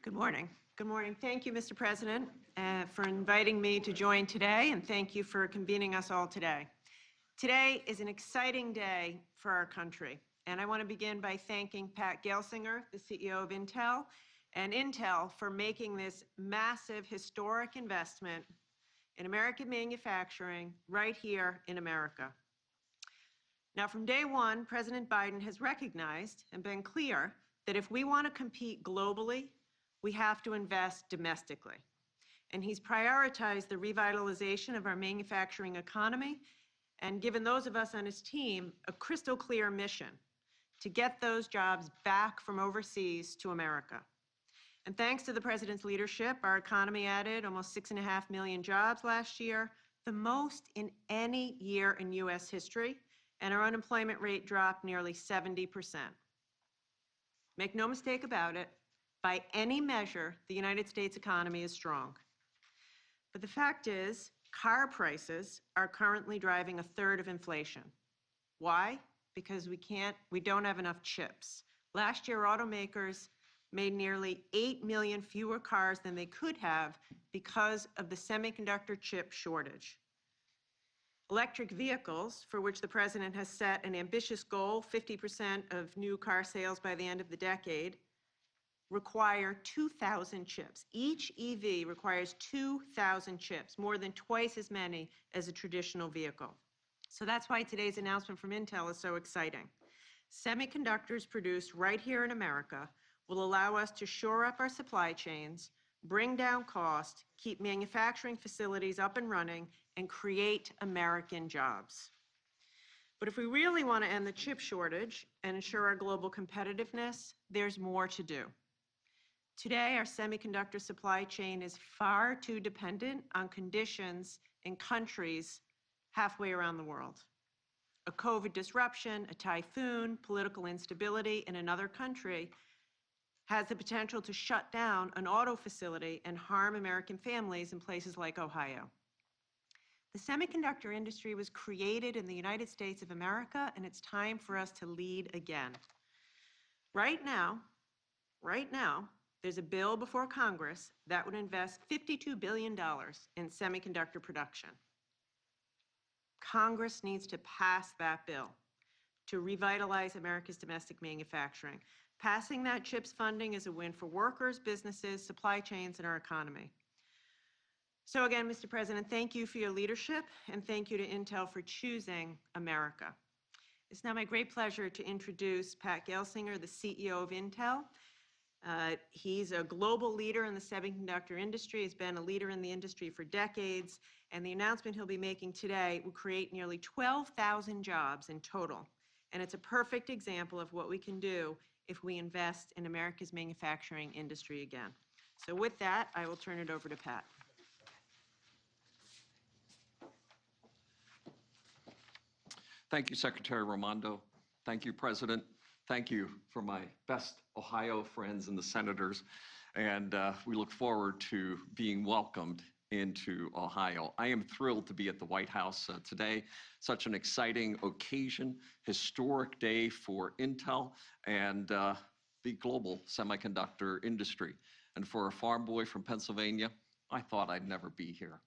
Good morning. Good morning. Thank you, Mr. President, for inviting me to join today, and thank you for convening us all today. Today is an exciting day for our country, and I want to begin by thanking Pat Gelsinger, the CEO of Intel, and Intel for making this massive, historic investment in American manufacturing right here in America. Now, from day one, President Biden has recognized and been clear that if we want to compete globally, we have to invest domestically. And he's prioritized the revitalization of our manufacturing economy and given those of us on his team a crystal clear mission to get those jobs back from overseas to America. And thanks to the President's leadership, our economy added almost 6.5 million jobs last year, the most in any year in U.S. history, and our unemployment rate dropped nearly 70%. Make no mistake about it, by any measure, the United States economy is strong. But the fact is, car prices are currently driving a third of inflation. Why? Because we don't have enough chips. Last year, automakers made nearly 8 million fewer cars than they could have because of the semiconductor chip shortage. Electric vehicles, for which the President has set an ambitious goal, 50% of new car sales by the end of the decade, require 2,000 chips. Each EV requires 2,000 chips, more than twice as many as a traditional vehicle. So that's why today's announcement from Intel is so exciting. Semiconductors produced right here in America will allow us to shore up our supply chains, bring down cost, keep manufacturing facilities up and running, and create American jobs. But if we really want to end the chip shortage and ensure our global competitiveness, there's more to do. Today, our semiconductor supply chain is far too dependent on conditions in countries halfway around the world. A COVID disruption, a typhoon, political instability in another country has the potential to shut down an auto facility and harm American families in places like Ohio. The semiconductor industry was created in the United States of America, and it's time for us to lead again. Right now, there's a bill before Congress that would invest $52 billion in semiconductor production. Congress needs to pass that bill to revitalize America's domestic manufacturing. Passing that CHIPS funding is a win for workers, businesses, supply chains, and our economy. So again, Mr. President, thank you for your leadership, and thank you to Intel for choosing America. It's now my great pleasure to introduce Pat Gelsinger, the CEO of Intel. He's a global leader in the semiconductor industry. He's been a leader in the industry for decades, and the announcement he'll be making today will create nearly 12,000 jobs in total. And it's a perfect example of what we can do if we invest in America's manufacturing industry again. So with that, I will turn it over to Pat. Thank you, Secretary Raimondo. Thank you, President. Thank you for my best Ohio friends and the senators. And we look forward to being welcomed into Ohio. I am thrilled to be at the White House today. Such an exciting occasion, historic day for Intel and the global semiconductor industry. And for a farm boy from Pennsylvania, I thought I'd never be here.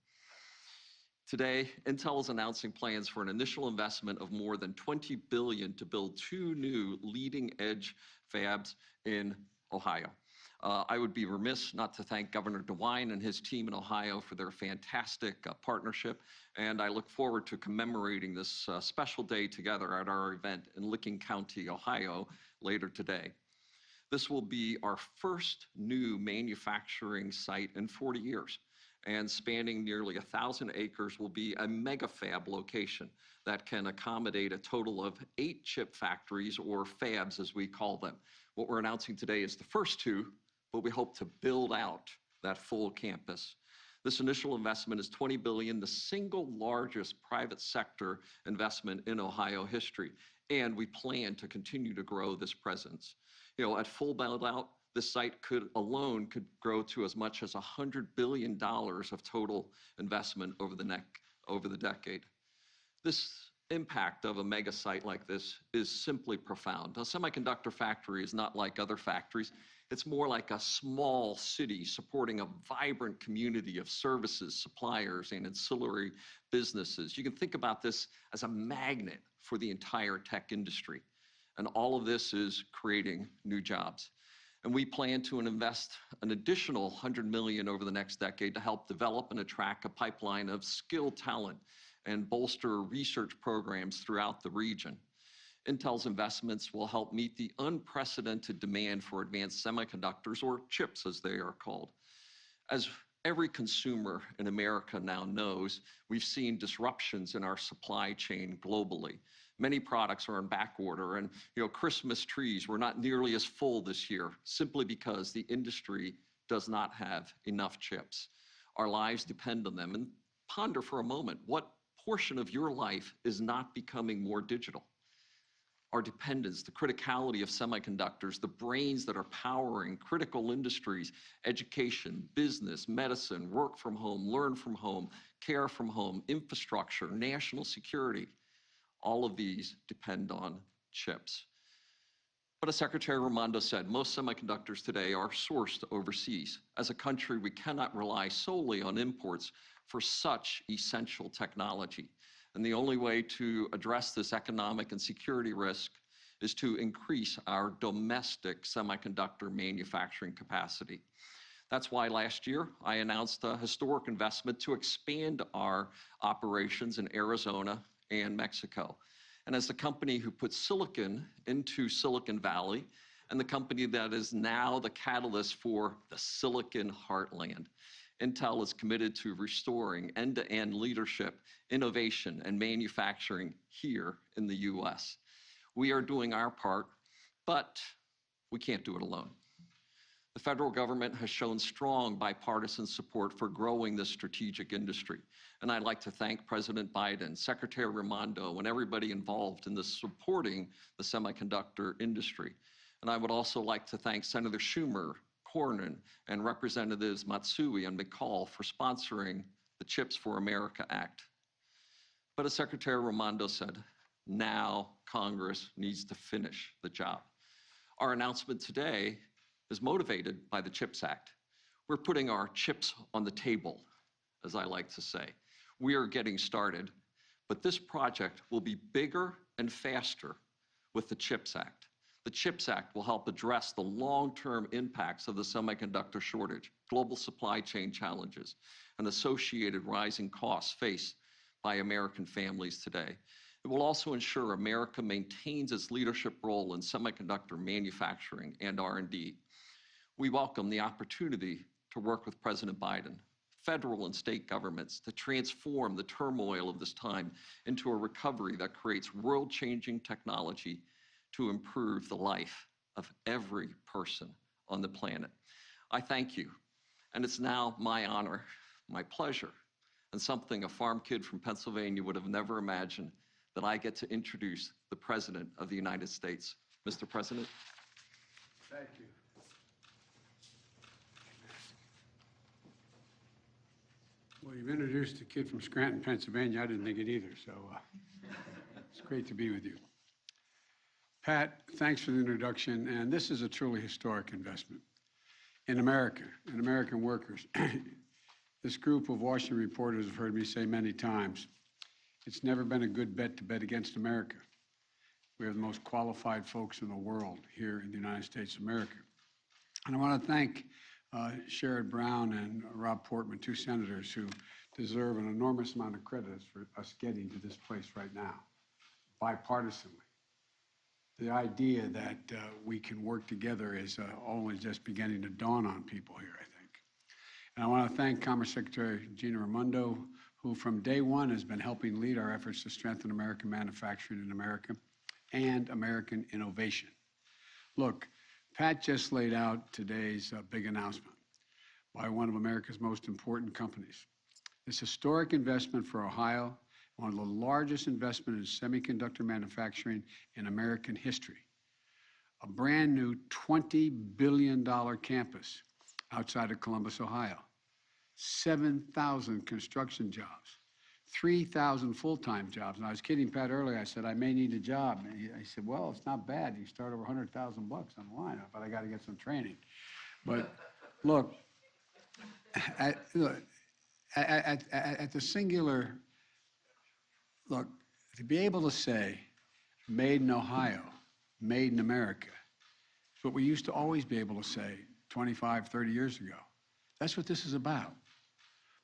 Today, Intel is announcing plans for an initial investment of more than $20 billion to build 2 new leading-edge fabs in Ohio. I would be remiss not to thank Governor DeWine and his team in Ohio for their fantastic partnership, and I look forward to commemorating this special day together at our event in Licking County, Ohio, later today. This will be our first new manufacturing site in 40 years. And spanning nearly 1,000 acres will be a mega fab location that can accommodate a total of 8 chip factories, or fabs as we call them. What we're announcing today is the first 2, but we hope to build out that full campus. This initial investment is $20 billion, the single largest private sector investment in Ohio history, and we plan to continue to grow this presence. At full build-out, this site could grow to as much as $100 billion of total investment over the decade. This impact of a mega site like this is simply profound. A semiconductor factory is not like other factories. It's more like a small city supporting a vibrant community of services, suppliers, and ancillary businesses. You can think about this as a magnet for the entire tech industry. And all of this is creating new jobs. And we plan to invest an additional $100 million over the next decade to help develop and attract a pipeline of skilled talent and bolster research programs throughout the region. Intel's investments will help meet the unprecedented demand for advanced semiconductors, or chips as they are called. As every consumer in America now knows, we've seen disruptions in our supply chain globally. Many products are in back order, and Christmas trees were not nearly as full this year simply because the industry does not have enough chips. Our lives depend on them. And ponder for a moment, what portion of your life is not becoming more digital? Our dependence, the criticality of semiconductors, the brains that are powering critical industries, education, business, medicine, work from home, learn from home, care from home, infrastructure, national security. All of these depend on chips. But as Secretary Raimondo said, most semiconductors today are sourced overseas. As a country, we cannot rely solely on imports for such essential technology. And the only way to address this economic and security risk is to increase our domestic semiconductor manufacturing capacity. That's why last year I announced a historic investment to expand our operations in Arizona and Mexico. And as the company who put silicon into Silicon Valley, and the company that is now the catalyst for the Silicon Heartland, Intel is committed to restoring end-to-end leadership, innovation, and manufacturing here in the US. We are doing our part, but we can't do it alone. The federal government has shown strong bipartisan support for growing this strategic industry. And I'd like to thank President Biden, Secretary Raimondo, and everybody involved in supporting the semiconductor industry. And I would also like to thank Senator Schumer, Cornyn, and Representatives Matsui and McCall for sponsoring the CHIPS for America Act. But as Secretary Raimondo said, now Congress needs to finish the job. Our announcement today is motivated by the CHIPS Act. We're putting our chips on the table, as I like to say. We are getting started, but this project will be bigger and faster with the CHIPS Act. The CHIPS Act will help address the long-term impacts of the semiconductor shortage, global supply chain challenges, and associated rising costs faced by American families today. It will also ensure America maintains its leadership role in semiconductor manufacturing and R&D. We welcome the opportunity to work with President Biden, federal and state governments, to transform the turmoil of this time into a recovery that creates world-changing technology to improve the life of every person on the planet. I thank you, and it's now my honor, my pleasure, and something a farm kid from Pennsylvania would have never imagined, that I get to introduce the President of the United States. Mr. President. Thank you. Well, you've introduced a kid from Scranton, Pennsylvania. I didn't think it either, so it's great to be with you. Pat, thanks for the introduction, and this is a truly historic investment in America, in American workers. This group of Washington reporters have heard me say many times, it's never been a good bet to bet against America. We have the most qualified folks in the world here in the United States of America. And I want to thank Sherrod Brown and Rob Portman, two senators who deserve an enormous amount of credit for us getting to this place right now, bipartisanly. The idea that we can work together is only just beginning to dawn on people here, I think. And I want to thank Commerce Secretary Gina Raimondo, who from day one has been helping lead our efforts to strengthen American manufacturing in America and American innovation. Look, Pat just laid out today's big announcement by one of America's most important companies. This historic investment for Ohio, one of the largest investments in semiconductor manufacturing in American history. A brand new $20 billion campus outside of Columbus, Ohio. 7,000 construction jobs, 3,000 full-time jobs. And I was kidding Pat earlier. I said, I may need a job. And I said, well, it's not bad. You start over 100,000 bucks on the line, but I got to get some training. But look, at the singular, look, to be able to say, made in Ohio, made in America, is what we used to always be able to say 25, 30 years ago. That's what this is about.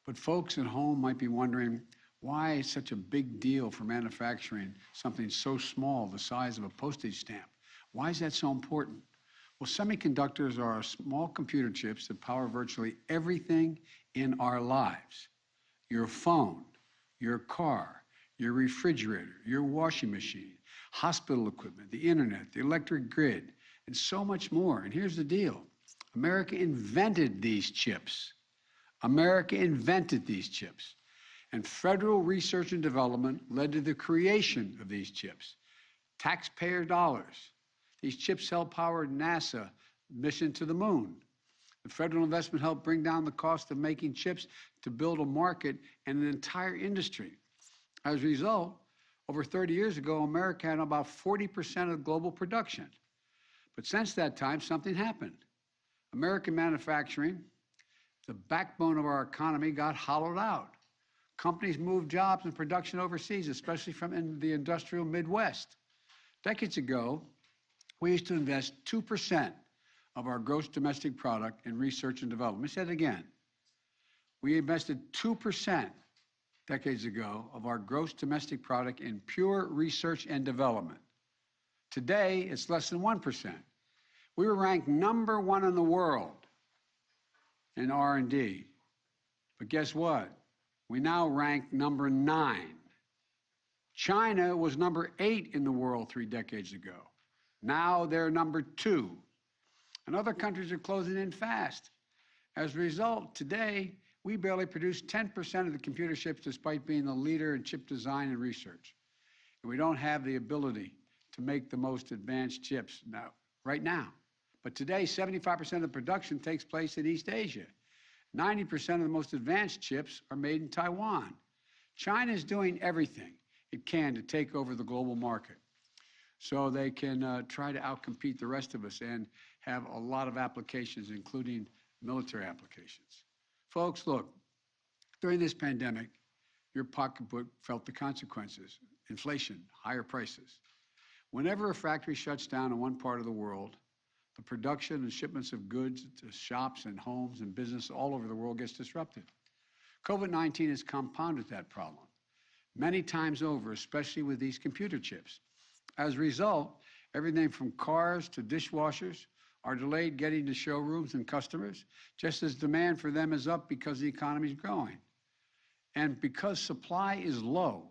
But folks at home might be wondering, why it's such a big deal for manufacturing something so small, the size of a postage stamp? Why is that so important? Well, semiconductors are small computer chips that power virtually everything in our lives. Your phone, your car, your refrigerator, your washing machine, hospital equipment, the internet, the electric grid, and so much more. And here's the deal. America invented these chips. America invented these chips. And federal research and development led to the creation of these chips. Taxpayer dollars. These chips helped power NASA mission to the moon. The federal investment helped bring down the cost of making chips to build a market and an entire industry. As a result, over 30 years ago, America had about 40% of global production. But since that time, something happened. American manufacturing, the backbone of our economy, got hollowed out. Companies moved jobs and production overseas, especially from in the industrial Midwest. Decades ago, we used to invest 2% of our gross domestic product in research and development. Let me say it again. We invested 2% decades ago of our gross domestic product in pure research and development. Today, it's less than 1%. We were ranked #1 in the world in R&D. But guess what? We now rank #9. China was #8 in the world 3 decades ago. Now they're #2. And other countries are closing in fast. As a result, today, we barely produce 10% of the computer chips despite being the leader in chip design and research. And we don't have the ability to make the most advanced chips right now. But today, 75% of the production takes place in East Asia. 90% of the most advanced chips are made in Taiwan. China is doing everything it can to take over the global market so they can try to outcompete the rest of us and have a lot of applications, including military applications. Folks, look, during this pandemic, your pocketbook felt the consequences. Inflation, higher prices. Whenever a factory shuts down in one part of the world, the production and shipments of goods to shops and homes and business all over the world gets disrupted. COVID-19 has compounded that problem many times over, especially with these computer chips. As a result, everything from cars to dishwashers are delayed getting to showrooms and customers, just as demand for them is up because the economy is growing. And because supply is low,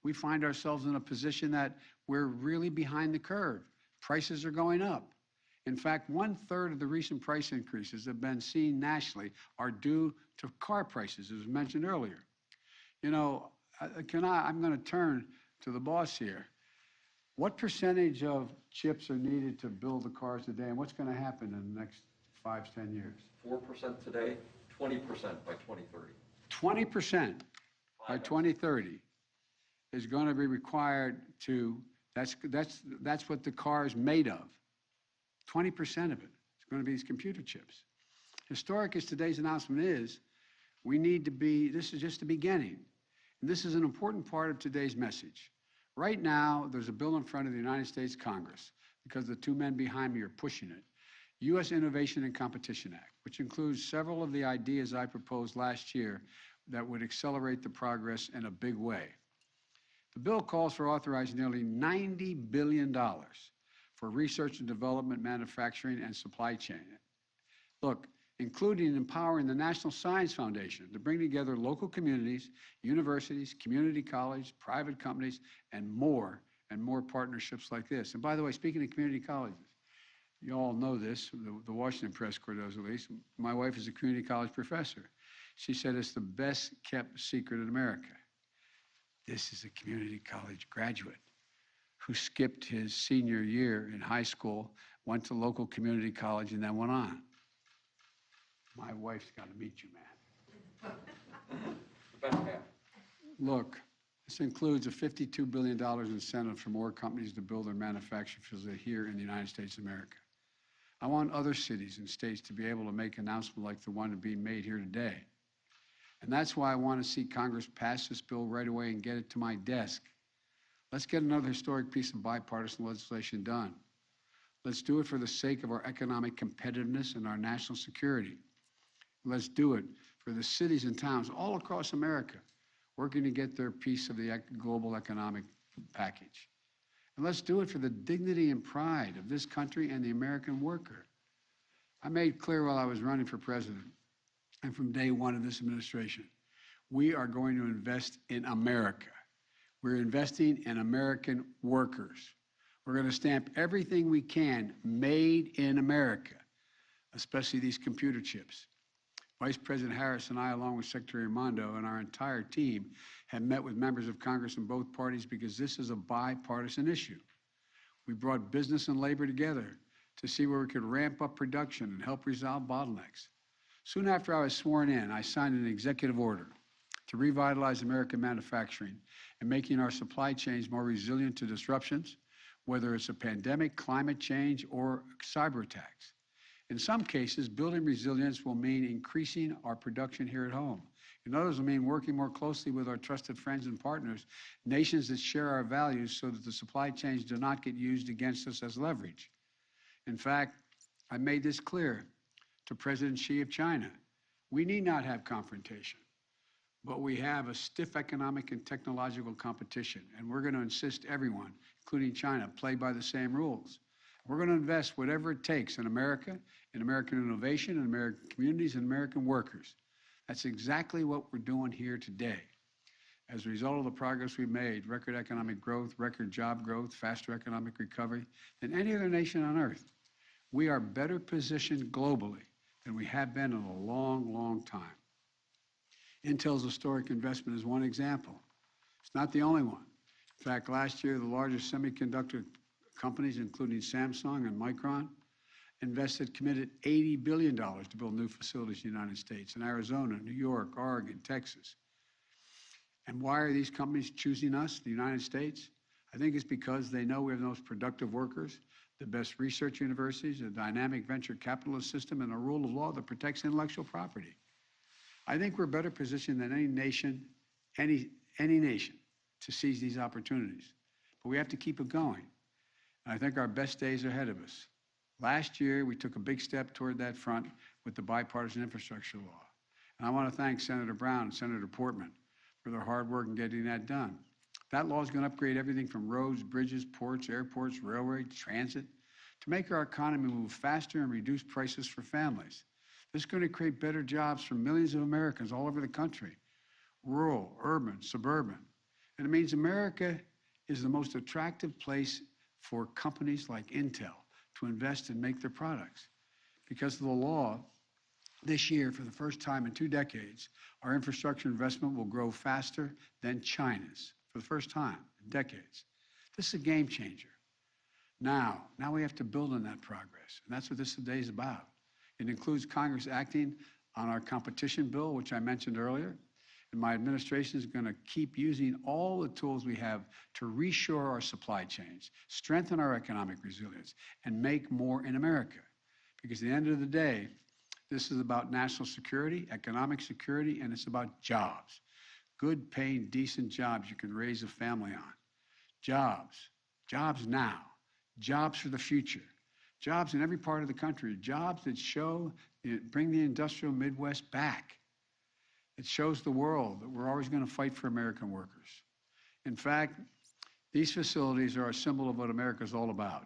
we find ourselves in a position that we're really behind the curve. Prices are going up. In fact, 1/3 of the recent price increases that have been seen nationally are due to car prices, as mentioned earlier. You know, I'm going to turn to the boss here. What percentage of chips are needed to build the cars today, and what's going to happen in the next 5 to 10 years? 4% today, 20% by 2030. 20% by 2030 is going to be required to, that's what the car is made of. 20% of it is going to be these computer chips. Historic as today's announcement is, this is just the beginning. And this is an important part of today's message. Right now, there's a bill in front of the United States Congress, because the 2 men behind me are pushing it, U.S. Innovation and Competition Act, which includes several of the ideas I proposed last year that would accelerate the progress in a big way. The bill calls for authorizing nearly $90 billion for research and development, manufacturing, and supply chain. Look, including empowering the National Science Foundation to bring together local communities, universities, community colleges, private companies, and more partnerships like this. And by the way, speaking of community colleges, you all know this, the Washington Press Corps does at least. My wife is a community college professor. She said it's the best kept secret in America. This is a community college graduate who skipped his senior year in high school, went to local community college, and then went on. My wife's got to meet you, man. Look, this includes a $52 billion incentive for more companies to build their manufacturing facilities here in the United States of America. I want other cities and states to be able to make announcements like the one being made here today. And that's why I want to see Congress pass this bill right away and get it to my desk. Let's get another historic piece of bipartisan legislation done. Let's do it for the sake of our economic competitiveness and our national security. Let's do it for the cities and towns all across America working to get their piece of the global economic package. And let's do it for the dignity and pride of this country and the American worker. I made clear while I was running for president and from day one of this administration, we are going to invest in America. We're investing in American workers. We're going to stamp everything we can made in America, especially these computer chips. Vice President Harris and I, along with Secretary Raimondo and our entire team, have met with members of Congress in both parties because this is a bipartisan issue. We brought business and labor together to see where we could ramp up production and help resolve bottlenecks. Soon after I was sworn in, I signed an executive order to revitalize American manufacturing and making our supply chains more resilient to disruptions, whether it's a pandemic, climate change, or cyber attacks. In some cases, building resilience will mean increasing our production here at home. In others, will mean working more closely with our trusted friends and partners, nations that share our values so that the supply chains do not get used against us as leverage. In fact, I made this clear to President Xi of China. We need not have confrontation, but we have a stiff economic and technological competition, and we're going to insist everyone, including China, play by the same rules. We're going to invest whatever it takes in America, in American innovation, in American communities, and American workers. That's exactly what we're doing here today. As a result of the progress we've made, record economic growth, record job growth, faster economic recovery than any other nation on earth, we are better positioned globally than we have been in a long, long time. Intel's historic investment is one example. It's not the only one. In fact, last year, the largest semiconductor companies, including Samsung and Micron, committed $80 billion to build new facilities in the United States, in Arizona, New York, Oregon, Texas. And why are these companies choosing us, the United States? I think it's because they know we have the most productive workers, the best research universities, a dynamic venture capitalist system, and a rule of law that protects intellectual property. I think we're better positioned than any nation to seize these opportunities. But we have to keep it going. And I think our best days are ahead of us. Last year, we took a big step toward that front with the bipartisan infrastructure law. And I want to thank Senator Brown and Senator Portman for their hard work in getting that done. That law is going to upgrade everything from roads, bridges, ports, airports, railroads, transit, to make our economy move faster and reduce prices for families. This is going to create better jobs for millions of Americans all over the country, rural, urban, suburban. And it means America is the most attractive place for companies like Intel to invest and make their products. Because of the law, this year, for the first time in 2 decades, our infrastructure investment will grow faster than China's, for the first time in decades. This is a game changer. Now we have to build on that progress, and that's what this today is about. It includes Congress acting on our competition bill, which I mentioned earlier, and my administration is going to keep using all the tools we have to reshore our supply chains, strengthen our economic resilience, and make more in America. Because at the end of the day, this is about national security, economic security, and it's about jobs. Good paying, decent jobs you can raise a family on. Jobs now, jobs for the future. Jobs in every part of the country, jobs that bring the industrial Midwest back. It shows the world that we're always going to fight for American workers. In fact, these facilities are a symbol of what America is all about.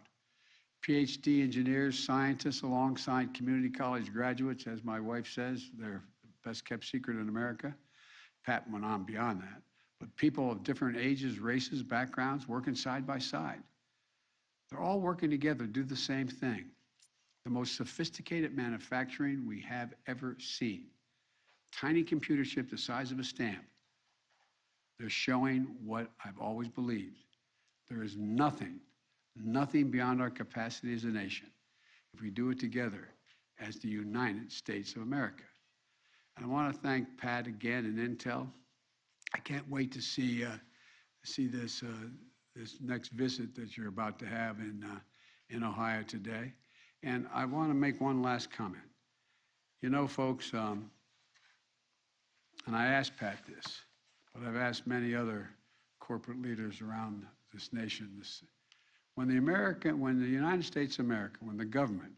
PhD engineers, scientists, alongside community college graduates, as my wife says, they're the best kept secret in America. Pat went on beyond that. But people of different ages, races, backgrounds, working side by side. They're all working together to do the same thing. The most sophisticated manufacturing we have ever seen. Tiny computer chip the size of a stamp. They're showing what I've always believed. There is nothing beyond our capacity as a nation if we do it together as the United States of America. And I want to thank Pat again and Intel I can't wait to see this this next visit that you're about to have in Ohio today. And I want to make one last comment. You know, folks, and I asked Pat this, but I've asked many other corporate leaders around this nation. When the United States of America, when the government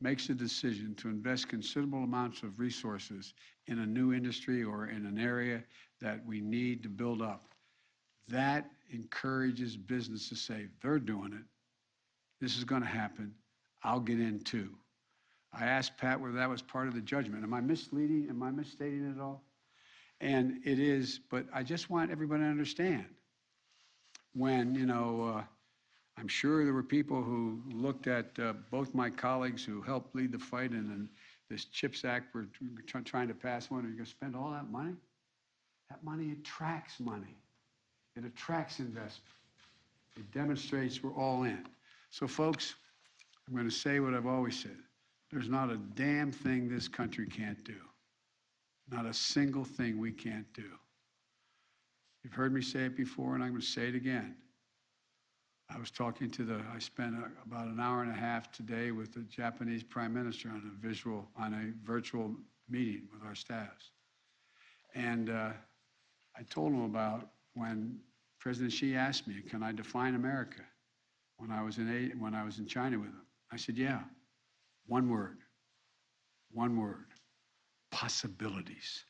makes a decision to invest considerable amounts of resources in a new industry or in an area that we need to build up, that encourages business to say, they're doing it. This is going to happen. I'll get in too. I asked Pat whether that was part of the judgment. Am I misleading? Am I misstating it all? And it is, but I just want everybody to understand. When, I'm sure there were people who looked at both my colleagues who helped lead the fight in this CHIPS Act we're trying to pass one. Are you going to spend all that money? That money attracts money. It attracts investment. It demonstrates we're all in. So, folks, I'm going to say what I've always said. There's not a damn thing this country can't do. Not a single thing we can't do. You've heard me say it before, and I'm going to say it again. I spent about an hour and a half today with the Japanese Prime Minister on a virtual meeting with our staffs. And I told him about when President Xi asked me, can I define America? When I was in China with him. I said, yeah, one word, possibilities.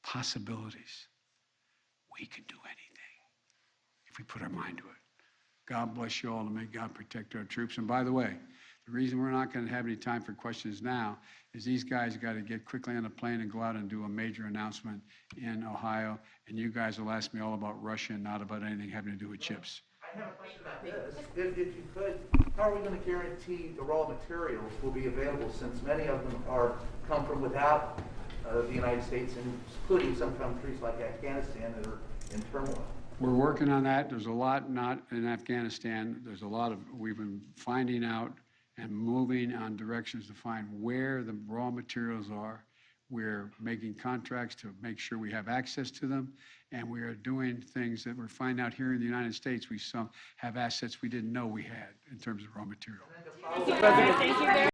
Possibilities. We can do anything if we put our mind to it. God bless you all, and may God protect our troops. And by the way, the reason we're not going to have any time for questions now is these guys got to get quickly on a plane and go out and do a major announcement in Ohio, and you guys will ask me all about Russia and not about anything having to do with chips. I have a question about this. If you could, how are we going to guarantee the raw materials will be available, since many of them come from without the United States, including some countries like Afghanistan that are in turmoil? We're working on that. There's a lot not in Afghanistan. There's a lot we've been finding out and moving on directions to find where the raw materials are. We're making contracts to make sure we have access to them, and we are doing things that we're finding out here in the United States. We have assets we didn't know we had in terms of raw material. Thank you.